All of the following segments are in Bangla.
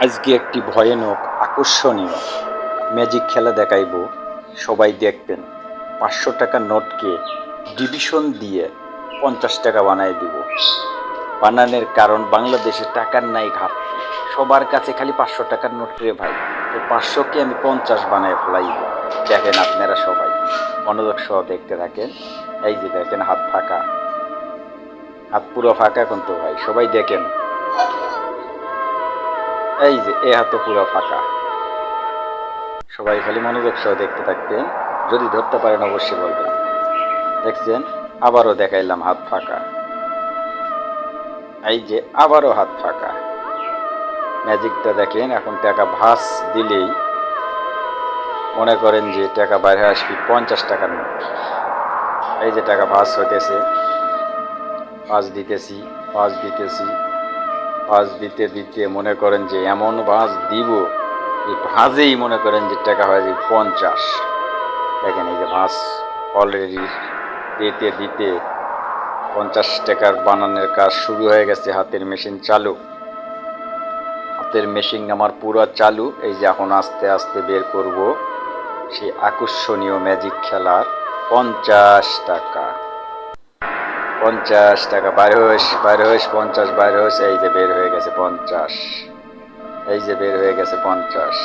আজকে একটি ভয়ানক আকর্ষণীয় ম্যাজিক খেলা দেখাইব। সবাই দেখবেন। 500 টাকার নোটকে ডিভিশন দিয়ে 50 টাকা বানাই দিব। বানানোর কারণ বাংলাদেশে টাকার নাই ঘাটতি, সবার কাছে খালি 500 টাকার নোট রে ভাই। তো 500কে আমি 50 বানায় ফেলাইব। দেখেন আপনারা সবাই মনোযোগ সহ দেখতে থাকেন। এই যে দেখেন হাত ফাঁকা, হাত পুরো ফাঁকা কিন্তু ভাই, সবাই দেখেন। এই যে এ হাত পুরো ফাঁকা, সবাই খালি মনোযোগ সহ দেখতে থাকবেন। যদি ধরতে পারেন অবশ্যই বলবেন। দেখছেন, আবারও দেখাইলাম হাত ফাঁকা। এই যে আবারও হাত ফাঁকা। ম্যাজিকটা দেখেন। এখন টাকা ভাঁজ দিলেই মনে করেন যে টাকা বাইরে আসবে 50 টাকার নোট। এই যে টাকা ভাঁজ হইতেছে, ভাঁজ দিতেছি, ভাঁজ দিতেছি, ভাঁজ দিতে দিতে মনে করেন যে এমন ভাঁজ দিব, এই ভাঁজেই মনে করেন যে টাকা হয়ে যাবে 50। দেখেন এই যে ভাঁজ অলরেডি দিতে দিতে 50 টাকার বানানোর কাজ শুরু হয়ে গেছে। হাতের মেশিন চালু, হাতের মেশিন আমার পুরো চালু। এই যে এখন আস্তে আস্তে বের করব সেই আকর্ষণীয় ম্যাজিক খেলার 50 টাকা। 50 টাকা বাইরে হইস, বাইরে হইস, 50 বাইরে হইস। এই যে বের হয়ে গেছে 50। এই যে বের হয়ে গেছে 50।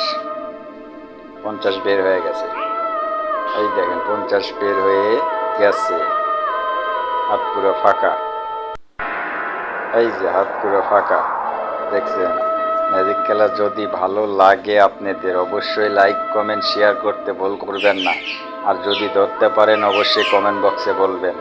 50 বের হয়ে গেছে। এই দেখেন 50 বের হয়ে গেছে। হাত পুরো ফাঁকা। এই যে হাত পুরো ফাঁকা। দেখছেন, ম্যাজিক খেলা যদি ভালো লাগে আপনাদের অবশ্যই লাইক কমেন্ট শেয়ার করতে ভুল করবেন না। আর যদি ধরতে পারেন অবশ্যই কমেন্ট বক্সে বলবেন।